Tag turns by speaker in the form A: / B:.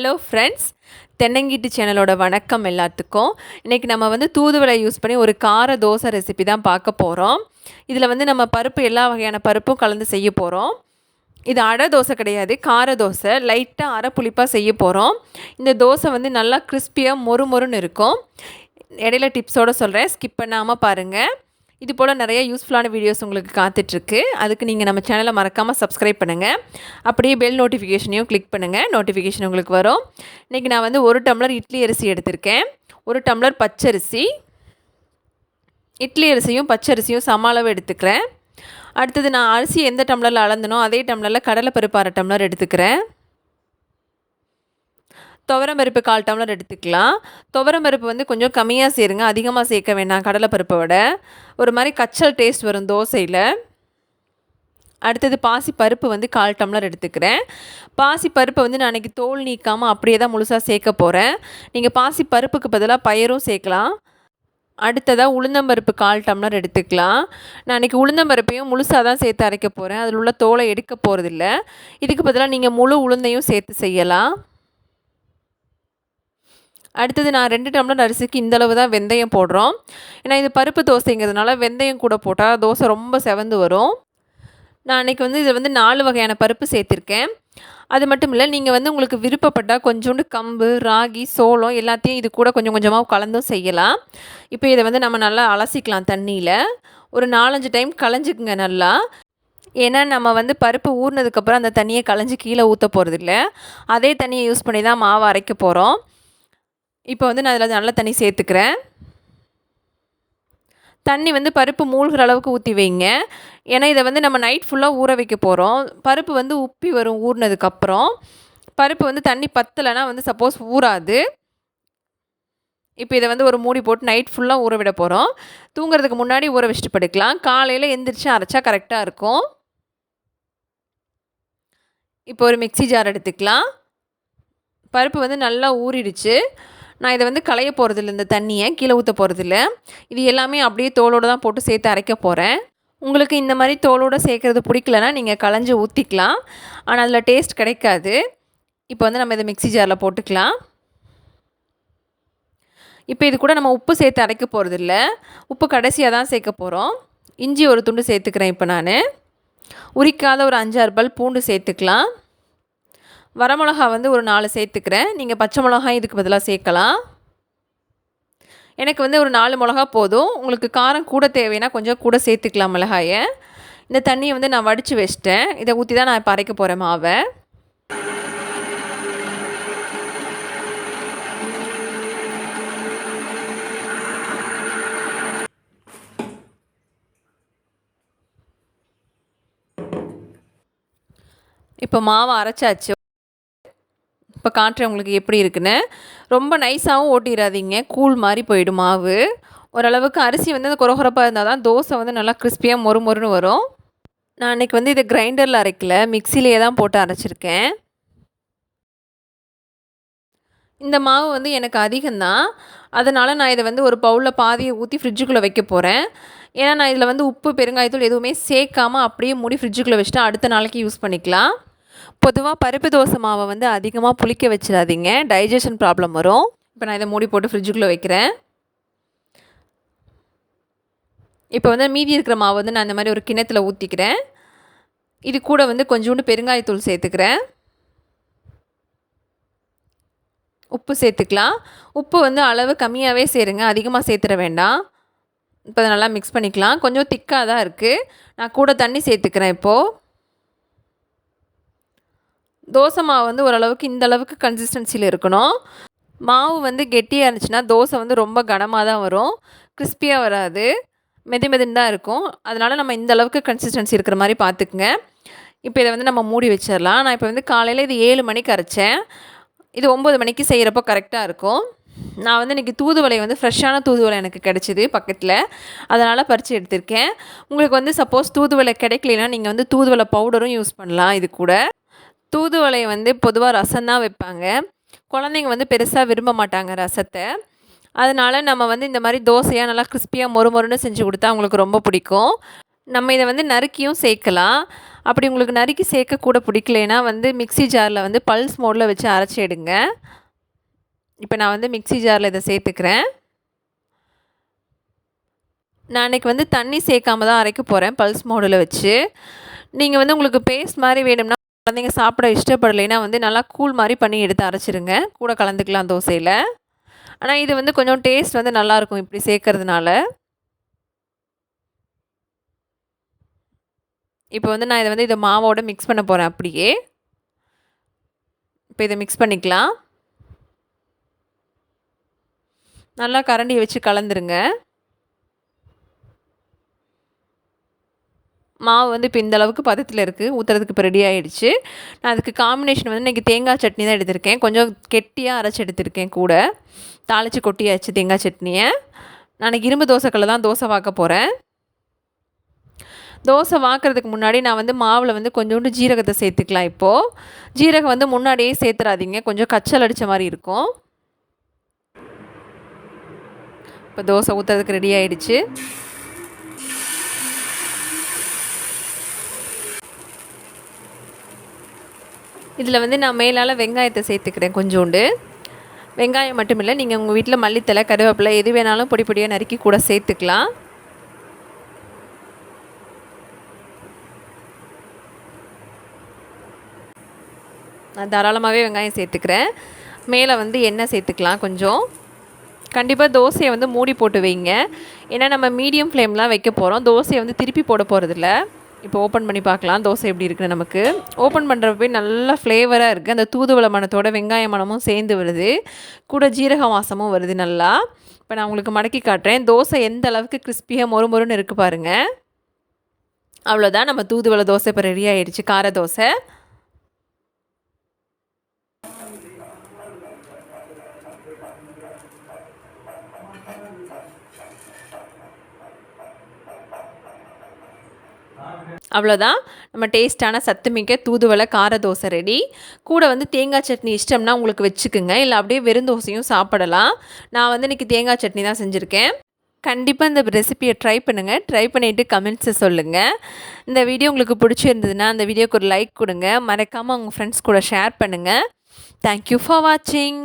A: Hello friends, தென்னங்கீட்டு சேனலோட வணக்கம் எல்லாத்துக்கும். இன்றைக்கி நம்ம வந்து தூதுவளை யூஸ் பண்ணி ஒரு கார தோசை ரெசிபி தான் பார்க்க போகிறோம். இதில் வந்து நம்ம பருப்பு எல்லா வகையான பருப்பும் கலந்து செய்ய போகிறோம். இது அடை தோசை கிடையாது, கார தோசை. லைட்டாக அரை புளிப்பாக செய்ய போகிறோம். இந்த தோசை வந்து நல்லா கிறிஸ்பியாக மொறுன்னு இருக்கும். இடையில டிப்ஸோடு சொல்கிறேன், ஸ்கிப் பண்ணாமல் பாருங்கள். இது போல் நிறைய யூஸ்ஃபுல்லான வீடியோஸ் உங்களுக்கு காத்துட்ருக்கு. அதுக்கு நீங்கள் நம்ம சேனலை மறக்காமல் சப்ஸ்கிரைப் பண்ணுங்கள். அப்படியே பெல் நோட்டிஃபிகேஷனையும் கிளிக் பண்ணுங்கள், நோட்டிஃபிகேஷன் உங்களுக்கு வரும். இன்றைக்கி நான் வந்து 1 டம்ளர் இட்லி அரிசி எடுத்திருக்கேன், 1 டம்ளர் பச்சரிசி. இட்லி அரிசியும் பச்சரிசியும் சம அளவு எடுத்துக்கிறேன். அடுத்தது நான் அரிசி எந்த டம்ளரில் அளந்தனோ அதே டம்ளரில் கடலைப்பருப்பு 1/2 டம்ளர் எடுத்துக்கிறேன். துவரம்பருப்பு 1/4 டம்ளர் எடுத்துக்கலாம். துவரம்பருப்பு வந்து கொஞ்சம் கம்மியாக சேருங்க, அதிகமாக சேர்க்க வேண்டாம். கடலைப்பருப்பை விட ஒரு மாதிரி கச்சல் டேஸ்ட் வரும் தோசையில். அடுத்தது பாசி பருப்பு வந்து 1/4 டம்ளர் எடுத்துக்கிறேன். பாசி பருப்பை வந்து நான் அன்றைக்கி தோல் நீக்காமல் அப்படியே தான் முழுசாக சேர்க்க போகிறேன். நீங்கள் பாசி பருப்புக்கு பதிலாக பயரும் சேர்க்கலாம். அடுத்ததாக உளுந்தம்பருப்பு 1/4 டம்ளர் எடுத்துக்கலாம். நான் அன்றைக்கி உளுந்தம்பருப்பையும் முழுசாக தான் சேர்த்து அரைக்க போகிறேன், அதில் உள்ள தோலை எடுக்க போகிறதில்ல. இதுக்கு பதிலாக நீங்கள் முழு உளுந்தையும் சேர்த்து செய்யலாம். அடுத்தது நான் 2 டம்ளர் அரிசிக்கு இந்தளவு தான் வெந்தயம் போடுறோம். ஏன்னா இது பருப்பு தோசைங்கிறதுனால வெந்தயம் கூட போட்டால் தோசை ரொம்ப செவந்து வரும். நான் அன்றைக்கி வந்து இதில் வந்து 4 வகையான பருப்பு சேர்த்துருக்கேன். அது மட்டும் இல்லை, நீங்கள் வந்து உங்களுக்கு விருப்பப்பட்டால் கொஞ்சோண்டு கம்பு, ராகி, சோளம் எல்லாத்தையும் இது கூட கொஞ்சம் கொஞ்சமாக கலந்தும் செய்யலாம். இப்போ இதை வந்து நம்ம நல்லா அலசிக்கலாம் தண்ணியில். ஒரு 4-5 டைம் களைஞ்சிக்குங்க நல்லா. ஏன்னா நம்ம வந்து பருப்பு ஊறினதுக்கப்புறம் அந்த தண்ணியை களைஞ்சி கீழே ஊற்ற போகிறதில்ல, அதே தண்ணியை யூஸ் பண்ணி தான் மாவு அரைக்க போகிறோம். இப்போ வந்து நான் அதில் நல்ல தண்ணி சேர்த்துக்கிறேன். தண்ணி வந்து பருப்பு மூழ்கிற அளவுக்கு ஊற்றி வைங்க. ஏன்னா இதை வந்து நம்ம நைட் ஃபுல்லாக ஊற வைக்க போகிறோம். பருப்பு வந்து உப்பி வரும் ஊறினதுக்கப்புறம். பருப்பு வந்து தண்ணி பத்தலைன்னா வந்து சப்போஸ் ஊறாது. இப்போ இதை வந்து ஒரு மூடி போட்டு நைட் ஃபுல்லாக ஊற விட போகிறோம். தூங்குறதுக்கு முன்னாடி ஊற வச்சுட்டு படுக்கலாம். காலையில் எந்திரிச்சு அரைச்சா கரெக்டாக இருக்கும். இப்போ ஒரு மிக்ஸி ஜார் எடுத்துக்கலாம். பருப்பு வந்து நல்லா ஊறிடுச்சு. நான் இதை வந்து களைய போகிறதில்ல, இந்த தண்ணியை கீழே ஊற்ற போகிறதில்ல. இது எல்லாமே அப்படியே தோலோடு தான் போட்டு சேர்த்து அரைக்க போகிறேன். உங்களுக்கு இந்த மாதிரி தோலோடு சேர்க்குறது பிடிக்கலனா நீங்கள் களைஞ்சி ஊற்றிக்கலாம், ஆனால் அதில் டேஸ்ட் கிடைக்காது. இப்போ வந்து நம்ம இதை மிக்ஸி ஜாரில் போட்டுக்கலாம். இப்போ இது கூட நம்ம உப்பு சேர்த்து அரைக்க போகிறதில்ல, உப்பு கடைசியாக தான் சேர்க்க போகிறோம். இஞ்சி ஒரு துண்டு சேர்த்துக்கிறேன். இப்போ நான் உரிக்காத ஒரு 5-6 பல் பூண்டு சேர்த்துக்கலாம். வரமிளகா வந்து ஒரு 4 சேர்த்துக்கிறேன். நீங்கள் பச்சை மிளகாய் இதுக்கு பதிலாக சேர்க்கலாம். எனக்கு வந்து ஒரு 4 மிளகா போதும். உங்களுக்கு காரம் கூட தேவைன்னா கொஞ்சம் கூட சேர்த்துக்கலாம் மிளகாயை. இந்த தண்ணியை வந்து நான் வடித்து வச்சிட்டேன். இதை ஊற்றி தான் நான் இப்போ அரைக்க போகிறேன் மாவை. இப்போ மாவை அரைச்சாச்சு. இப்போ காட்டுறேன் உங்களுக்கு எப்படி இருக்குன்னு. ரொம்ப நைஸாகவும் ஓட்டிடாதீங்க, கூழ் மாதிரி போயிடும் மாவு. ஓரளவுக்கு அரிசி வந்து அந்த கொரகொரப்பாக இருந்தால் தான் தோசை வந்து நல்லா கிறிஸ்பியாக மொறுன்னு வரும். நான் அன்றைக்கி வந்து இதை கிரைண்டரில் அரைக்கல, மிக்சிலேயே தான் போட்டு அரைச்சிருக்கேன். இந்த மாவு வந்து எனக்கு அதிகம்தான், அதனால் நான் இதை வந்து ஒரு பவுலில் பாதியை ஊற்றி ஃப்ரிட்ஜுக்குள்ளே வைக்க போகிறேன். ஏன்னா நான் இதில் வந்து உப்பு, பெருங்காயத்தூள் எதுவுமே சேர்க்காமல் அப்படியே மூடி ஃப்ரிட்ஜுக்குள்ளே வச்சுட்டு அடுத்த நாளைக்கு யூஸ் பண்ணிக்கலாம். பொதுவாக பருப்பு தோசை மாவை வந்து அதிகமாக புளிக்க வச்சிடாதீங்க, டைஜஷன் ப்ராப்ளம் வரும். இப்போ நான் இதை மூடி போட்டு ஃப்ரிட்ஜுக்குள்ளே வைக்கிறேன். இப்போ வந்து மீதி இருக்கிற மாவு வந்து நான் இந்த மாதிரி ஒரு கிண்ணத்தில் ஊற்றிக்கிறேன். இது கூட வந்து கொஞ்சோண்டு பெருங்காயத்தூள் சேர்த்துக்கிறேன். உப்பு சேர்த்துக்கலாம். உப்பு வந்து அளவு கம்மியாகவே சேருங்க, அதிகமாக சேர்த்துட வேண்டாம். இப்போ அதை நல்லா மிக்ஸ் பண்ணிக்கலாம். கொஞ்சம் திக்காக தான் இருக்குது, நான் கூட தண்ணி சேர்த்துக்கிறேன். இப்போது தோசை மாவு வந்து ஓரளவுக்கு இந்த அளவுக்கு கன்சிஸ்டன்சியில் இருக்கணும். மாவு வந்து கெட்டியாக இருந்துச்சுன்னா தோசை வந்து ரொம்ப கனமாக தான் வரும், கிறிஸ்பியாக வராது, மெதுன்னு தான் இருக்கும். அதனால் நம்ம இந்த அளவுக்கு கன்சிஸ்டன்சி இருக்கிற மாதிரி பார்த்துக்குங்க. இப்போ இதை வந்து நம்ம மூடி வச்சிடலாம். நான் இப்போ வந்து காலையில் இது 7 மணிக்கு அரைச்சேன். இது 9 மணிக்கு செய்கிறப்போ கரெக்டாக இருக்கும். நான் வந்து இன்றைக்கி தூதுவளை வந்து ஃப்ரெஷ்ஷான தூதுவளை எனக்கு கிடச்சிது பக்கத்தில், அதனால் பறித்து எடுத்திருக்கேன். உங்களுக்கு வந்து சப்போஸ் தூதுவளை கிடைக்கலனா நீங்கள் வந்து தூதுவளை பவுடரும் யூஸ் பண்ணலாம். இது கூட தூதுவளை வந்து பொதுவாக ரசம் தான் வைப்பாங்க. குழந்தைங்க வந்து பெருசாக விரும்ப மாட்டாங்க ரசத்தை. அதனால் நம்ம வந்து இந்த மாதிரி தோசையாக நல்லா கிறிஸ்பியாக மொறுன்னு செஞ்சு கொடுத்தா அவங்களுக்கு ரொம்ப பிடிக்கும். நம்ம இதை வந்து நறுக்கியும் சேர்க்கலாம். அப்படி உங்களுக்கு நறுக்கி சேர்க்க கூட பிடிக்கலைன்னா வந்து மிக்ஸி ஜாரில் வந்து பல்ஸ் மோடில் வச்சு அரைச்சி எடுங்க. இப்போ நான் வந்து மிக்ஸி ஜாரில் இதை சேர்த்துக்கிறேன். நான் இன்றைக்கி வந்து தண்ணி சேர்க்காம தான் அரைக்க போகிறேன் பல்ஸ் மோடில் வச்சு. நீங்கள் வந்து உங்களுக்கு பேஸ்ட் மாதிரி வேணும்னா, குழந்தைங்க சாப்பிட இஷ்டப்படலைன்னா வந்து நல்லா கூழ் மாதிரி பண்ணி எடுத்து அரைச்சிருங்க. கூட கலந்துக்கலாம் தோசையில். ஆனால் இது வந்து கொஞ்சம் டேஸ்ட் வந்து நல்லாயிருக்கும் இப்படி சேர்க்கறதுனால. இப்போ வந்து நான் இதை மாவோட மிக்ஸ் பண்ண போகிறேன் அப்படியே. இப்போ இதை மிக்ஸ் பண்ணிக்கலாம். நல்லா கரண்டியை வச்சு கலந்துருங்க. மாவு வந்து இப்போ இந்த அளவுக்கு பதத்தில் இருக்குது. ஊற்றுறதுக்கு இப்போ ரெடி ஆகிடுச்சு. நான் அதுக்கு காம்பினேஷன் வந்து இன்றைக்கி தேங்காய் சட்னி தான் எடுத்திருக்கேன். கொஞ்சம் கெட்டியாக அரைச்சி எடுத்திருக்கேன். கூட தாளித்து கொட்டியாச்சு தேங்காய் சட்னியை. நான் இரும்பு தோசைக்கல்ல தான் தோசை வாக்க போகிறேன். தோசை வாக்குறதுக்கு முன்னாடி நான் வந்து மாவில் வந்து கொஞ்சோண்டு ஜீரகத்தை சேர்த்துக்கலாம். இப்போது ஜீரகம் வந்து முன்னாடியே சேர்த்துறாதீங்க, கொஞ்சம் கச்சல் அடித்த மாதிரி இருக்கும். இப்போ தோசை ஊற்றுறதுக்கு ரெடி ஆகிடுச்சு. இதில் வந்து நான் மேலால் வெங்காயத்தை சேர்த்துக்கிறேன். கொஞ்சோண்டு வெங்காயம் மட்டும் இல்லை, நீங்கள் உங்கள் வீட்டில் மல்லித்தலை, கருவேப்பிலை எது வேணாலும் பொடி பொடியாக நறுக்கி கூட சேர்த்துக்கலாம். நான் தாராளமாகவே வெங்காயம் சேர்த்துக்கிறேன். மேலே வந்து எண்ணெய் சேர்த்துக்கலாம் கொஞ்சம். கண்டிப்பாக தோசையை வந்து மூடி போட்டு வைங்க. ஏன்னா நம்ம மீடியம் ஃப்ளேம்லாம் வைக்க போகிறோம். தோசையை வந்து திருப்பி போட போகிறதில்ல. இப்போ ஓப்பன் பண்ணி பார்க்கலாம் தோசை எப்படி இருக்குன்னு. நமக்கு ஓப்பன் பண்ணுறப்ப நல்லா ஃப்ளேவராக இருக்குது. அந்த தூதுவளை மணத்தோட வெங்காய மணமும் சேர்ந்து வருது, கூட ஜீரக வாசமும் வருது நல்லா. இப்போ நான் உங்களுக்கு மடக்கி காட்டுறேன். தோசை எந்த அளவுக்கு கிறிஸ்பியாக மொறு மொறுன்னு இருக்குது பாருங்கள். அவ்வளோதான், நம்ம தூதுவளை தோசை இப்போ ரெடி ஆகிடுச்சு, கார தோசை. அவ்வளோதான், நம்ம டேஸ்ட்டான சத்துமிக்க தூதுவளை கார தோசை ரெடி. கூட வந்து தேங்காய் சட்னி இஷ்டம்னா உங்களுக்கு வச்சுக்குங்க, இல்லை அப்படியே வெறும் தோசையும் சாப்பிடலாம். நான் வந்து இன்றைக்கி தேங்காய் சட்னி தான் செஞ்சுருக்கேன். கண்டிப்பாக இந்த ரெசிபியை ட்ரை பண்ணுங்கள். ட்ரை பண்ணிவிட்டு கமெண்ட்ஸை சொல்லுங்கள். இந்த வீடியோ உங்களுக்கு பிடிச்சிருந்ததுன்னா அந்த வீடியோக்கு ஒரு லைக் கொடுங்க. மறக்காமல் உங்கள் ஃப்ரெண்ட்ஸ் கூட ஷேர் பண்ணுங்கள். தேங்க்யூ ஃபார் வாட்சிங்.